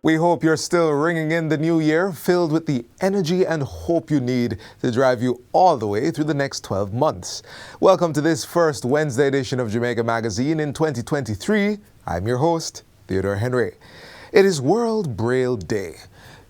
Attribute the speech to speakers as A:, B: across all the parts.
A: We hope you're still ringing in the new year, filled with the energy and hope you need to drive you all the way through the next 12 months. Welcome to this first Wednesday edition of Jamaica Magazine in 2023. I'm your host, Theodore Henry. It is World Braille Day.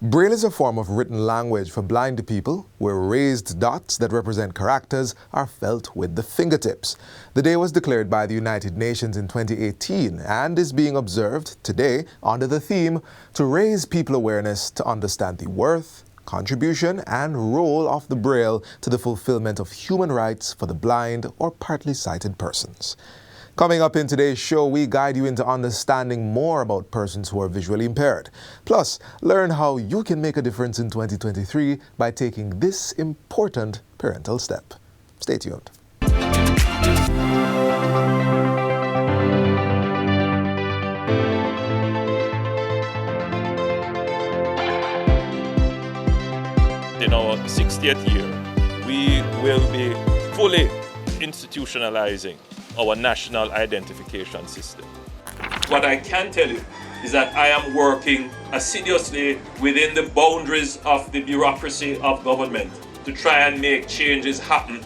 A: Braille is a form of written language for blind people where raised dots that represent characters are felt with the fingertips. The day was declared by the United Nations in 2018 and is being observed today under the theme to raise people awareness to understand the worth, contribution, and role of the Braille to the fulfillment of human rights for the blind or partly sighted persons. Coming up in today's show, we guide you into understanding more about persons who are visually impaired. Plus, learn how you can make a difference in 2023 by taking this important parental step. Stay tuned.
B: In our 60th year, we will be fully institutionalizing our national identification system. What I can tell you is that I am working assiduously within the boundaries of the bureaucracy of government to try and make changes happen.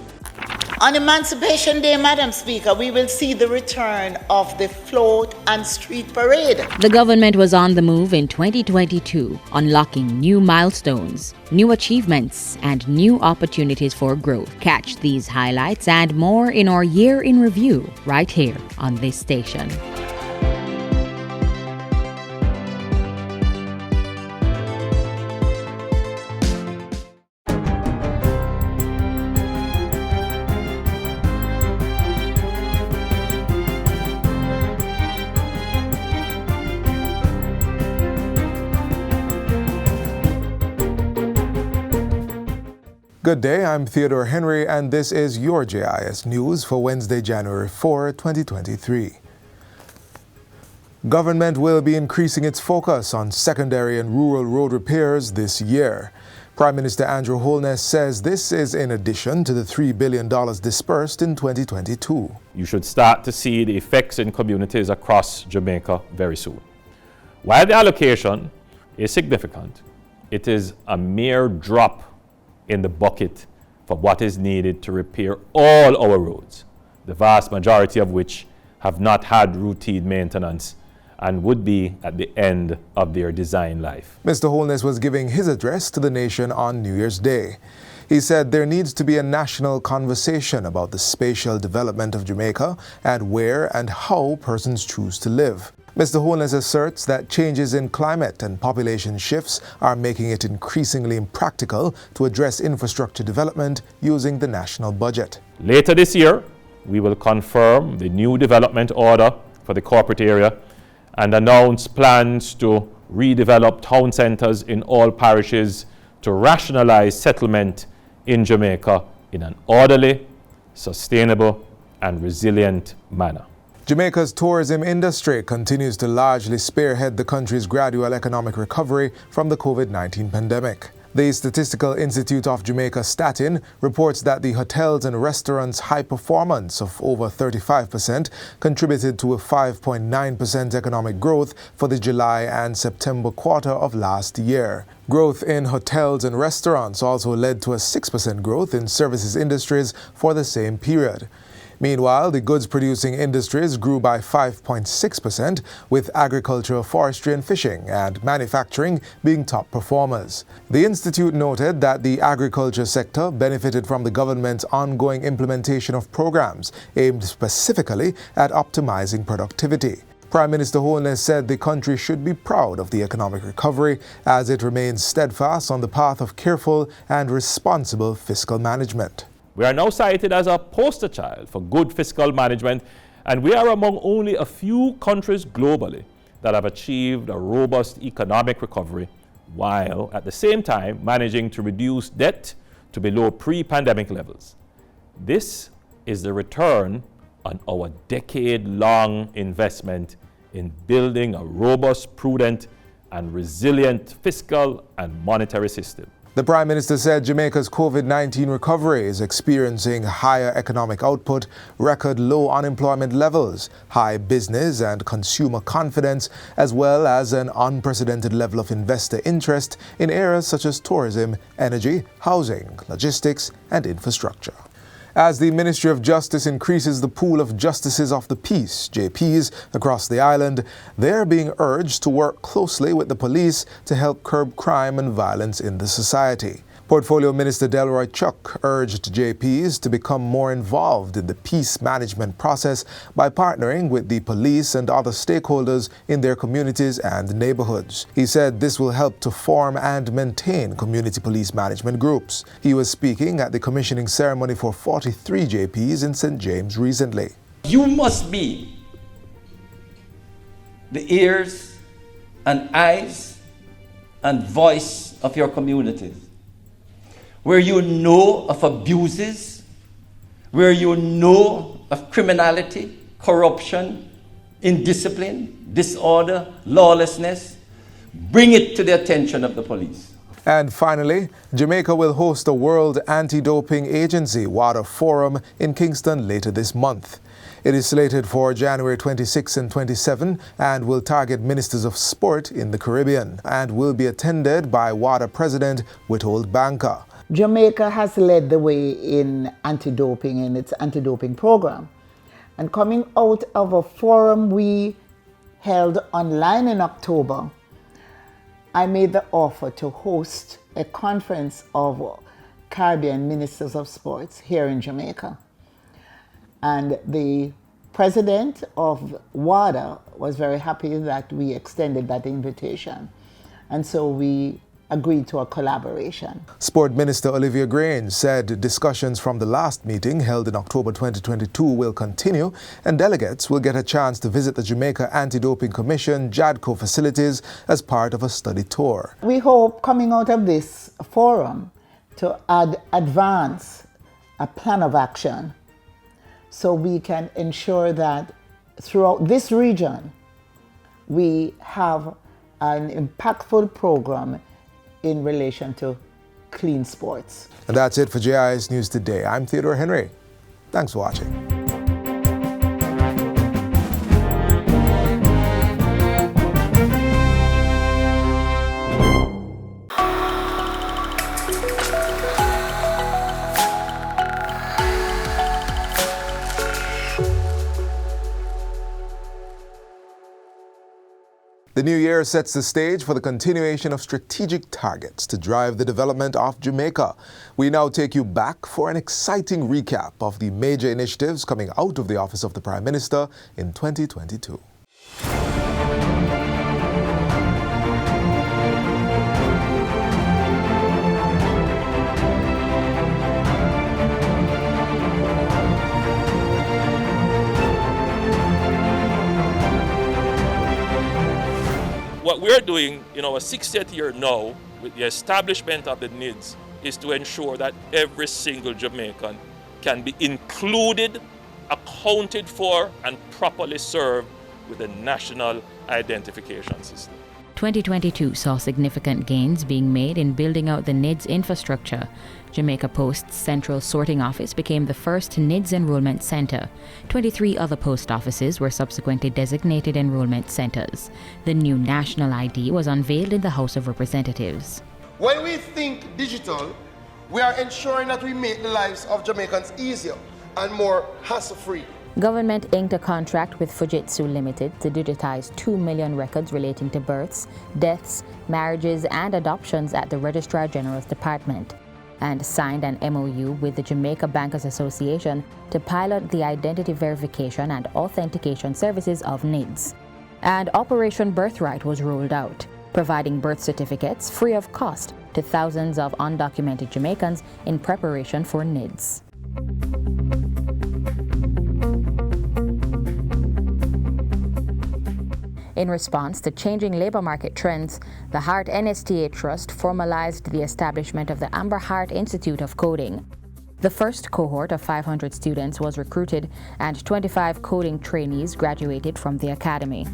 C: On Emancipation Day, Madam Speaker, we will see the return of the float and street parade.
D: The government was on the move in 2022, unlocking new milestones, new achievements, and new opportunities for growth. Catch these highlights and more in our Year in Review right here on this station.
A: Good day, I'm Theodore Henry, and this is your JIS News for Wednesday, January 4, 2023. Government will be increasing its focus on secondary and rural road repairs this year. Prime Minister Andrew Holness says this is in addition to the $3 billion dispersed in 2022.
B: You should start to see the effects in communities across Jamaica very soon. While the allocation is significant, it is a mere drop in the bucket for what is needed to repair all our roads, the vast majority of which have not had routine maintenance and would be at the end of their design life.
A: Mr. Holness was giving his address to the nation on New Year's Day. He said there needs to be a national conversation about the spatial development of Jamaica and where and how persons choose to live. Mr. Holness asserts that changes in climate and population shifts are making it increasingly impractical to address infrastructure development using the national budget.
B: Later this year, we will confirm the new development order for the corporate area and announce plans to redevelop town centres in all parishes to rationalise settlement in Jamaica in an orderly, sustainable and resilient manner.
A: Jamaica's tourism industry continues to largely spearhead the country's gradual economic recovery from the COVID-19 pandemic. The Statistical Institute of Jamaica Statin reports that the hotels and restaurants' high performance of over 35% contributed to a 5.9% economic growth for the July and September quarter of last year. Growth in hotels and restaurants also led to a 6% growth in services industries for the same period. Meanwhile, the goods-producing industries grew by 5.6%, with agriculture, forestry and fishing and manufacturing being top performers. The institute noted that the agriculture sector benefited from the government's ongoing implementation of programs aimed specifically at optimizing productivity. Prime Minister Holness said the country should be proud of the economic recovery as it remains steadfast on the path of careful and responsible fiscal management.
B: We are now cited as a poster child for good fiscal management, and we are among only a few countries globally that have achieved a robust economic recovery, while at the same time managing to reduce debt to below pre-pandemic levels. This is the return on our decade-long investment in building a robust, prudent, and resilient fiscal and monetary system.
A: The Prime Minister said Jamaica's COVID-19 recovery is experiencing higher economic output, record low unemployment levels, high business and consumer confidence, as well as an unprecedented level of investor interest in areas such as tourism, energy, housing, logistics, and infrastructure. As the Ministry of Justice increases the pool of justices of the peace, JPs, across the island, they are being urged to work closely with the police to help curb crime and violence in the society. Portfolio Minister Delroy Chuck urged JPs to become more involved in the peace management process by partnering with the police and other stakeholders in their communities and neighborhoods. He said this will help to form and maintain community police management groups. He was speaking at the commissioning ceremony for 43 JPs in St. James recently.
E: You must be the ears and eyes and voice of your communities. Where you know of abuses, where you know of criminality, corruption, indiscipline, disorder, lawlessness, bring it to the attention of the police.
A: And finally, Jamaica will host a World Anti-Doping Agency WADA Forum in Kingston later this month. It is slated for January 26 and 27 and will target ministers of sport in the Caribbean and will be attended by WADA President Witold Banker.
C: Jamaica has led the way in anti-doping in its anti-doping program. And coming out of a forum we held online in October, I made the offer to host a conference of Caribbean ministers of sports here in Jamaica. And the president of WADA was very happy that we extended that invitation. And so we agreed to a collaboration.
A: Sport Minister Olivia Grange said discussions from the last meeting held in October 2022 will continue and delegates will get a chance to visit the Jamaica Anti-Doping Commission JADCO facilities as part of a study tour.
C: We hope coming out of this forum to advance a plan of action so we can ensure that throughout this region we have an impactful program in relation to clean sports.
A: And that's it for JIS News Today. I'm Theodore Henry. Thanks for watching. The new year sets the stage for the continuation of strategic targets to drive the development of Jamaica. We now take you back for an exciting recap of the major initiatives coming out of the Office of the Prime Minister in 2022.
F: What we're doing in our 60th year now with the establishment of the NIDS is to ensure that every single Jamaican can be included, accounted for, and properly served with a national identification system.
D: 2022 saw significant gains being made in building out the NIDS infrastructure. Jamaica Post's central sorting office became the first NIDS enrollment center. 23 other post offices were subsequently designated enrollment centers. The new national ID was unveiled in the House of Representatives.
G: When we think digital, we are ensuring that we make the lives of Jamaicans easier and more hassle-free.
D: Government inked a contract with Fujitsu Limited to digitize 2 million records relating to births, deaths, marriages, and adoptions at the Registrar General's Department, and signed an MOU with the Jamaica Bankers Association to pilot the identity verification and authentication services of NIDS. And Operation Birthright was rolled out, providing birth certificates free of cost to thousands of undocumented Jamaicans in preparation for NIDS. In response to changing labor market trends, the Heart NSTA Trust formalized the establishment of the Amber Heart Institute of Coding. The first cohort of 500 students was recruited and 25 coding trainees graduated from the academy.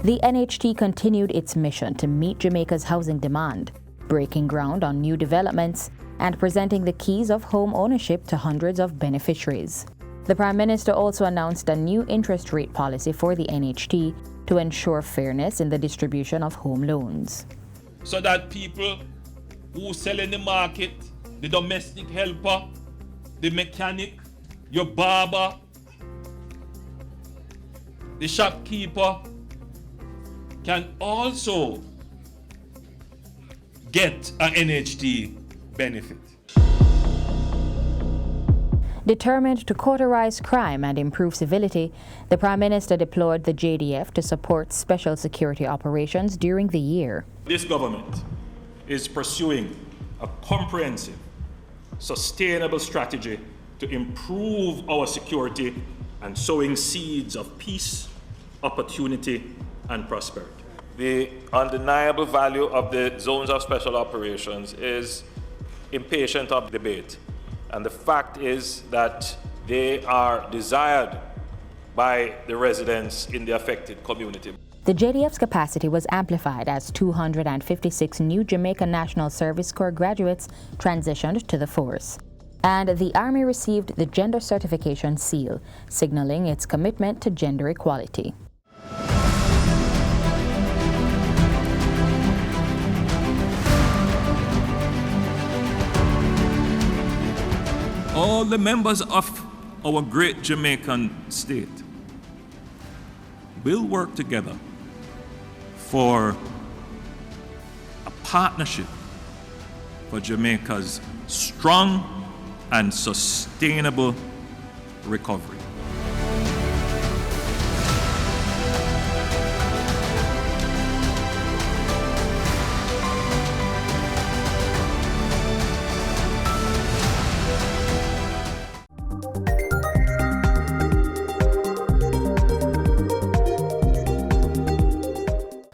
D: The NHT continued its mission to meet Jamaica's housing demand, breaking ground on new developments and presenting the keys of home ownership to hundreds of beneficiaries. The Prime Minister also announced a new interest rate policy for the NHT to ensure fairness in the distribution of home loans.
F: So that people who sell in the market, the domestic helper, the mechanic, your barber, the shopkeeper, can also get an NHT benefit.
D: Determined to cauterize crime and improve civility, the Prime Minister deployed the JDF to support special security operations during the year.
F: This government is pursuing a comprehensive, sustainable strategy to improve our security and sowing seeds of peace, opportunity, and prosperity. The undeniable value of the zones of special operations is impatient of debate. And the fact is that they are desired by the residents in the affected community.
D: The JDF's capacity was amplified as 256 new Jamaica National Service Corps graduates transitioned to the force. And the Army received the Gender Certification Seal, signaling its commitment to gender equality.
F: All the members of our great Jamaican state will work together for a partnership for Jamaica's strong and sustainable recovery.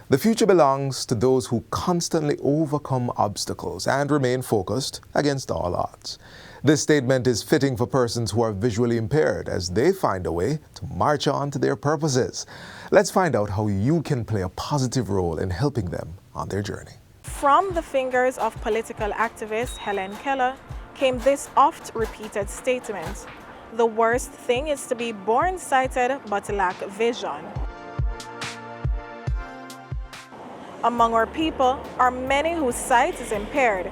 A: The future belongs to those who constantly overcome obstacles and remain focused against all odds. This statement is fitting for persons who are visually impaired as they find a way to march on to their purposes. Let's find out how you can play a positive role in helping them on their journey.
H: From the fingers of political activist Helen Keller came this oft-repeated statement: "The worst thing is to be born sighted but lack vision." Among our people are many whose sight is impaired,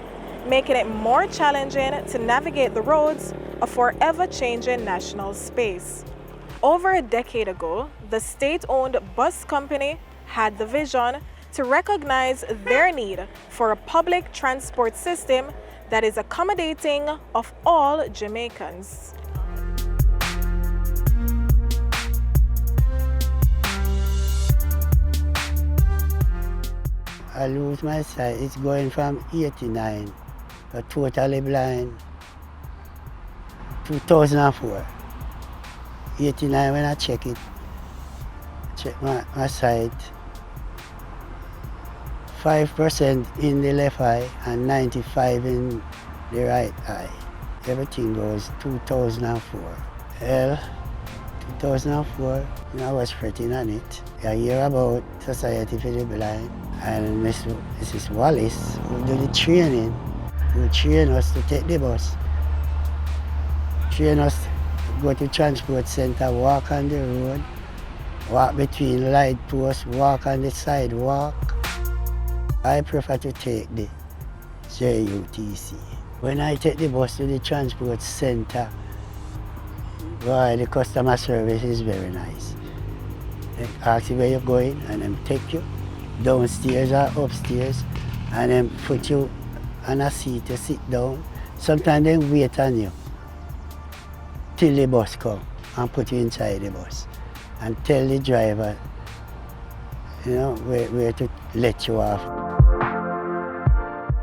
H: making it more challenging to navigate the roads of our ever-changing national space. Over a decade ago, the state-owned bus company had the vision to recognize their need for a public transport system that is accommodating of all Jamaicans.
I: I lose my sight. It's going from 89, totally blind, 2004. 89 when I check my sight, 5% in the left eye and 95 in the right eye. Everything goes 2004. 2004, I was fretting on it. I hear about Society for the Blind, and Mrs. Wallace will do the training, will train us to take the bus, train us to go to transport center, walk on the road, walk between light posts, walk on the sidewalk. I prefer to take the JUTC. When I take the bus to the transport center, boy, the customer service is very nice. They ask you where you're going and then take you downstairs or upstairs and then put you on a seat to sit down. Sometimes they wait on you till the bus comes and put you inside the bus and tell the driver, where to let you off.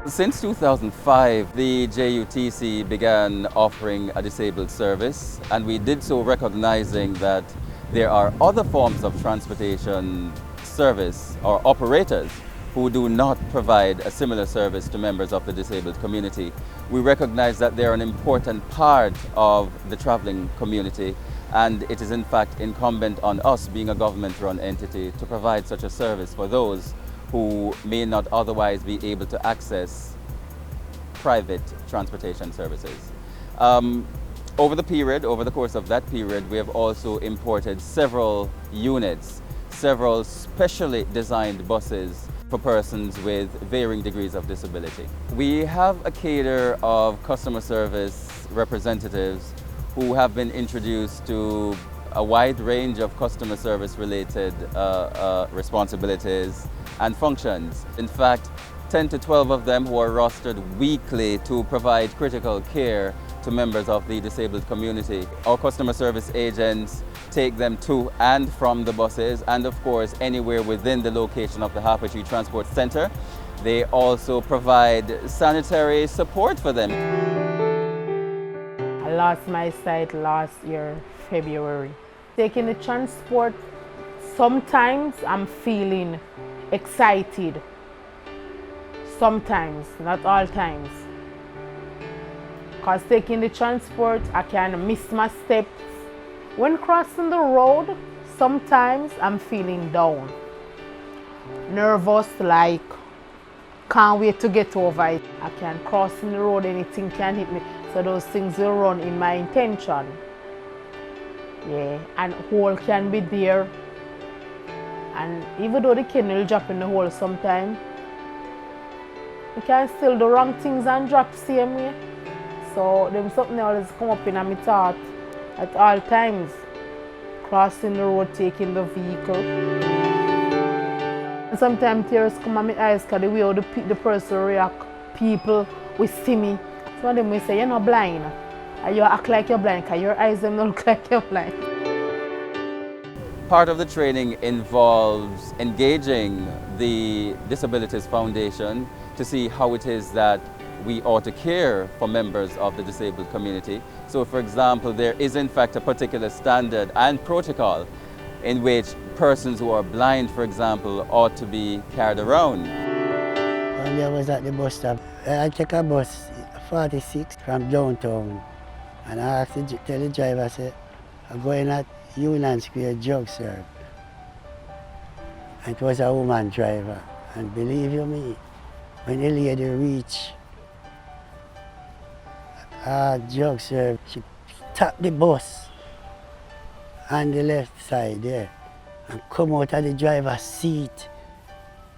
J: Since 2005, the JUTC began offering a disabled service, and we did so recognizing that there are other forms of transportation service or operators who do not provide a similar service to members of the disabled community. We recognize that they're an important part of the traveling community, And it is in fact incumbent on us, being a government-run entity, to provide such a service for those who may not otherwise be able to access private transportation services. Over the course of that period, we have also imported several units, several specially designed buses for persons with varying degrees of disability. We have a cadre of customer service representatives who have been introduced to a wide range of customer service related responsibilities and functions. In fact, 10 to 12 of them who are rostered weekly to provide critical care to members of the disabled community. Our customer service agents take them to and from the buses, and of course anywhere within the location of the Harper Tree Transport Center. They also provide sanitary support for them.
K: I lost my sight last year, February. Taking the transport, sometimes I'm feeling excited. Sometimes, not all times. Because taking the transport, I can miss my steps. When crossing the road, sometimes I'm feeling down. Nervous, like, can't wait to get over it. I can cross in the road, anything can hit me. So those things will run in my intention. Yeah, and hole can be there. And even though the kid will drop in the hole sometime, you can still do wrong things and drop same way. So there's something always come up in my thought at all times. Crossing the road, taking the vehicle. And sometimes tears come at my eyes because the way how the person react, people will see me. Some of them will say, you're not blind. And you act like you're blind because your eyes don't look like you're blind.
J: Part of the training involves engaging the Disabilities Foundation to see how it is that we ought to care for members of the disabled community. So for example, there is in fact a particular standard and protocol in which persons who are blind, for example, ought to be carried around.
I: One day I was at the bus stop. I took a bus 46 from downtown, and I asked tell the driver, I said, I'm going at Union Square Drug Serve. And it was a woman driver, and believe you me, when the lady reached Drug Serve, she tapped the bus on the left side there and come out of the driver's seat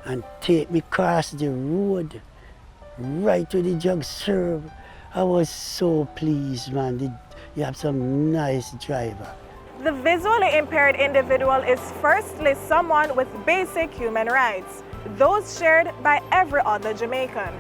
I: and take me across the road right to the Drug Serve. I was so pleased, man. You have some nice driver.
H: The visually impaired individual is firstly someone with basic human rights, those shared by every other Jamaican.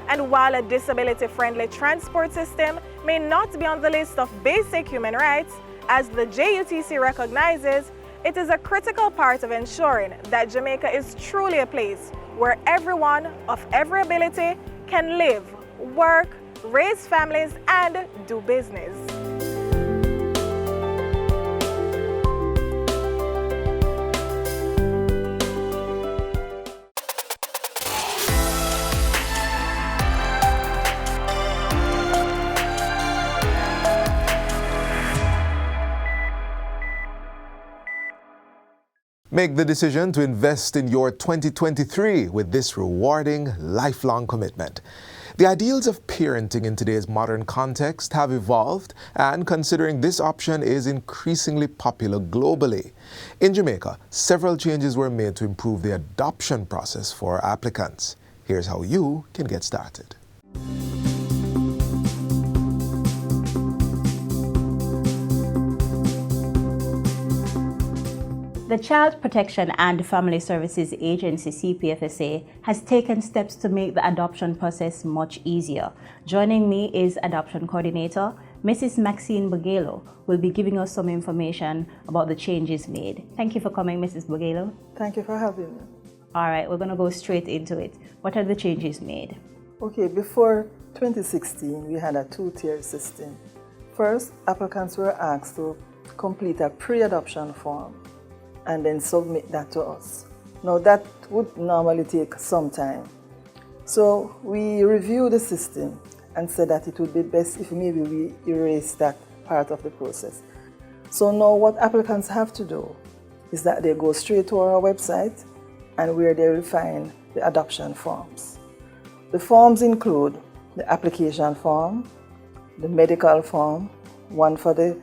H: And while a disability-friendly transport system may not be on the list of basic human rights, as the JUTC recognizes, it is a critical part of ensuring that Jamaica is truly a place where everyone of every ability can live, work, raise families, and do business.
A: Make the decision to invest in your 2023 with this rewarding, lifelong commitment. The ideals of parenting in today's modern context have evolved, and considering this option is increasingly popular globally. In Jamaica, several changes were made to improve the adoption process for applicants. Here's how you can get started.
L: The Child Protection and Family Services Agency, CPFSA, has taken steps to make the adoption process much easier. Joining me is Adoption Coordinator, Mrs. Maxine Bogelo, who will be giving us some information about the changes made. Thank you for coming, Mrs. Bogelo.
M: Thank you for having me.
L: All right, we're going to go straight into it. What are the changes made?
M: Okay, before 2016, we had a two-tier system. First, applicants were asked to complete a pre-adoption form and then submit that to us. Now that would normally take some time. So we reviewed the system and said that it would be best if maybe we erase that part of the process. So now what applicants have to do is that they go straight to our website and where they will find the adoption forms. The forms include the application form, the medical form, one for the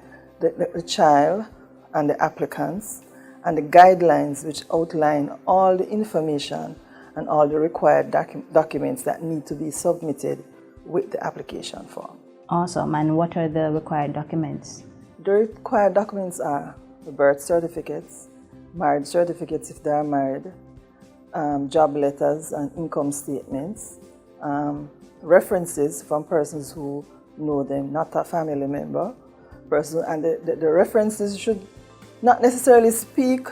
M: child and the applicants, and the guidelines which outline all the information and all the required documents that need to be submitted with the application form.
L: Awesome. And what are the required documents?
M: The required documents are the birth certificates, marriage certificates if they are married, job letters and income statements, references from persons who know them, not a family member. And the references should not necessarily speak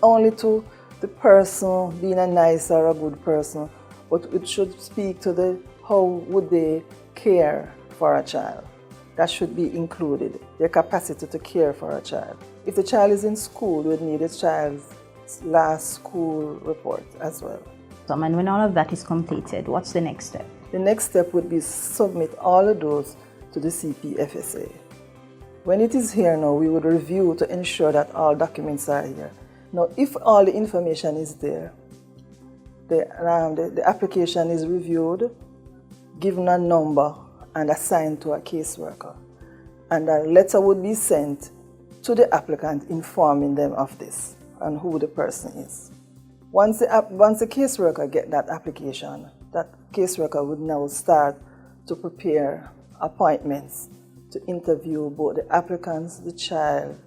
M: only to the person being a nice or a good person, but it should speak to the how would they care for a child. That should be included, their capacity to care for a child. If the child is in school, we would need a child's last school report as well.
L: And when all of that is completed, what's the next step?
M: The next step would be submit all of those to the CPFSA. When it is here now, we would review to ensure that all documents are here. Now, if all the information is there, the application is reviewed, given a number, and assigned to a caseworker. And a letter would be sent to the applicant informing them of this and who the person is. Once the caseworker gets that application, that caseworker would now start to prepare appointments to interview both the applicants, the child,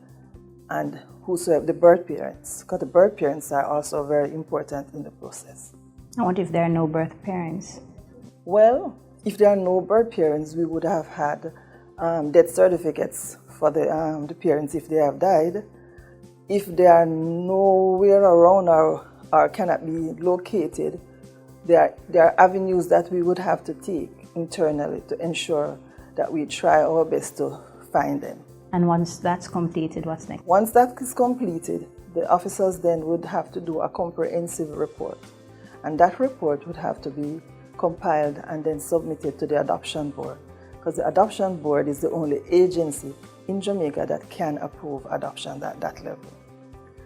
M: and whosoever, the birth parents, because the birth parents are also very important in the process.
L: And what if there are no birth parents?
M: Well, if there are no birth parents, we would have had death certificates for the parents if they have died. If they are nowhere around or cannot be located, there are avenues that we would have to take internally to ensure that we try our best to find them.
L: And once that's completed, what's next?
M: Once that is completed, the officers then would have to do a comprehensive report. And that report would have to be compiled and then submitted to the adoption board, because the adoption board is the only agency in Jamaica that can approve adoption at that level.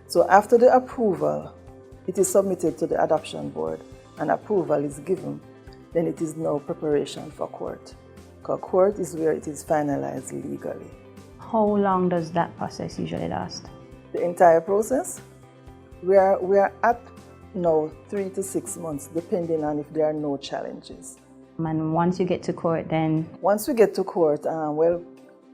M: So after the approval, it is submitted to the adoption board and approval is given, then it is now preparation for court. Because court is where it is finalized legally.
L: How long does that process usually last?
M: The entire process? We are at now 3 to 6 months, depending on if there are no challenges.
L: And once you get to court, then?
M: Once we get to court, well,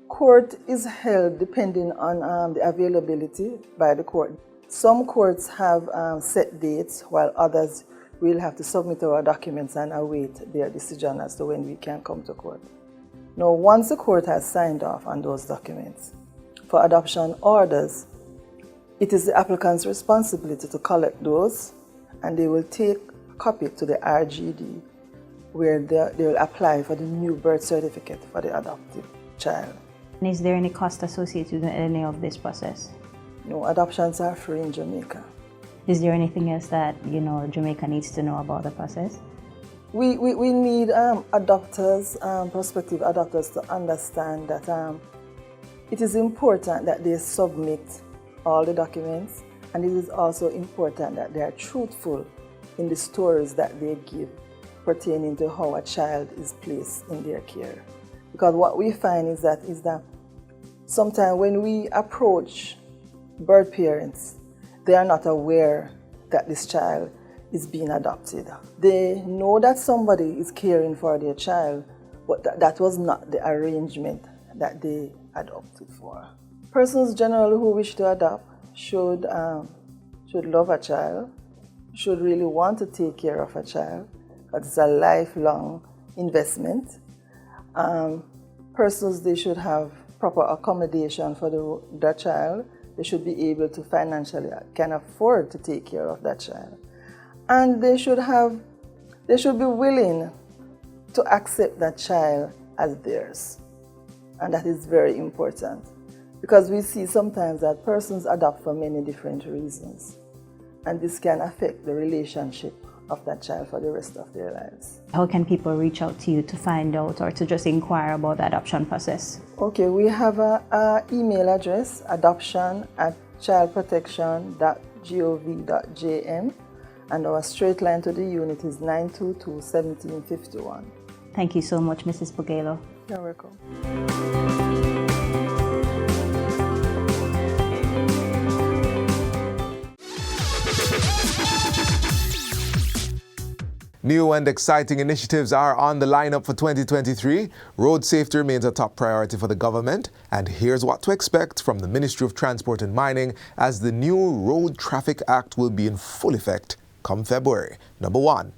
M: court is held depending on the availability by the court. Some courts have set dates, while others will have to submit our documents and await their decision as to when we can come to court. Now, once the court has signed off on those documents, for adoption orders, it is the applicant's responsibility to collect those, and they will take a copy to the RGD, where they will apply for the new birth certificate for the adopted child.
L: And is there any cost associated with any of this process?
M: No, adoptions are free in Jamaica.
L: Is there anything else that Jamaica needs to know about the process?
M: We need adopters, prospective adopters, to understand that it is important that they submit all the documents, and it is also important that they are truthful in the stories that they give pertaining to how a child is placed in their care. Because what we find is that sometimes when we approach birth parents, they are not aware that this child is being adopted. They know that somebody is caring for their child, but that was not the arrangement that they adopted for. Persons generally who wish to adopt should love a child, should really want to take care of a child, because it's a lifelong investment. Persons, they should have proper accommodation for their child. They should be able to financially can afford to take care of that child. And they should be willing to accept that child as theirs. And that is very important, because we see sometimes that persons adopt for many different reasons, and this can affect the relationship of that child for the rest of their lives.
L: How can people reach out to you to find out or to just inquire about the adoption process?
M: Okay, we have a email address, adoption@childprotection.gov.jm, and our straight line to the unit is 922-1751.
L: Thank you so much, Mrs. Bugelo.
M: You're welcome.
A: New and exciting initiatives are on the lineup for 2023. Road safety remains a top priority for the government, and here's what to expect from the Ministry of Transport and Mining as the new Road Traffic Act will be in full effect come February. Number one,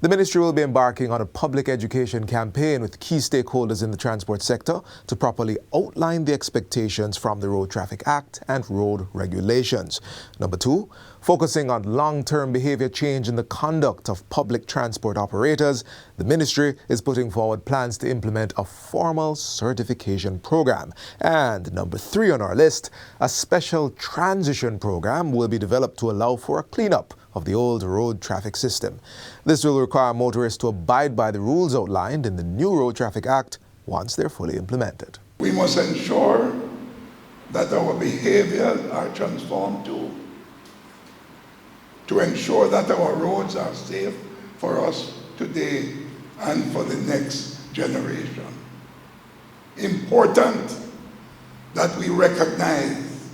A: the ministry will be embarking on a public education campaign with key stakeholders in the transport sector to properly outline the expectations from the Road Traffic Act and road regulations. Number two, focusing on long-term behavior change in the conduct of public transport operators, the ministry is putting forward plans to implement a formal certification program. And number three on our list, a special transition program will be developed to allow for a cleanup of the old road traffic system. This will require motorists to abide by the rules outlined in the new Road Traffic Act once they're fully implemented.
N: We must ensure that our behaviors are transformed to ensure that our roads are safe for us today and for the next generation. Important that we recognize,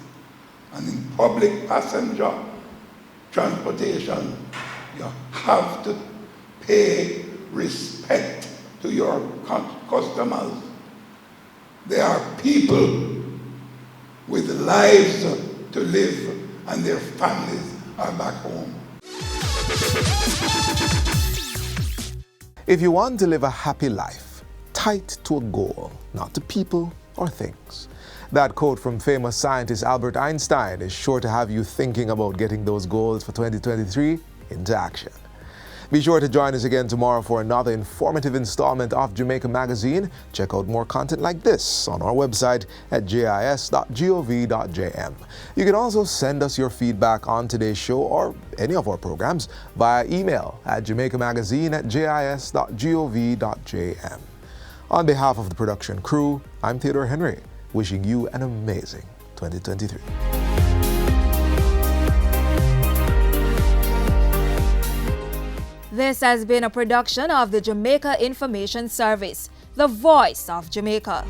N: and in public passenger transportation, you have to pay respect to your customers. They are people with lives to live, and their families are back home.
A: If you want to live a happy life, tight to a goal, not to people or things. That quote from famous scientist Albert Einstein is sure to have you thinking about getting those goals for 2023 into action. Be sure to join us again tomorrow for another informative installment of Jamaica Magazine. Check out more content like this on our website at jis.gov.jm. You can also send us your feedback on today's show or any of our programs via email at jamaicamagazine@jis.gov.jm. On behalf of the production crew, I'm Theodore Henry, wishing you an amazing 2023.
O: This has been a production of the Jamaica Information Service, the voice of Jamaica.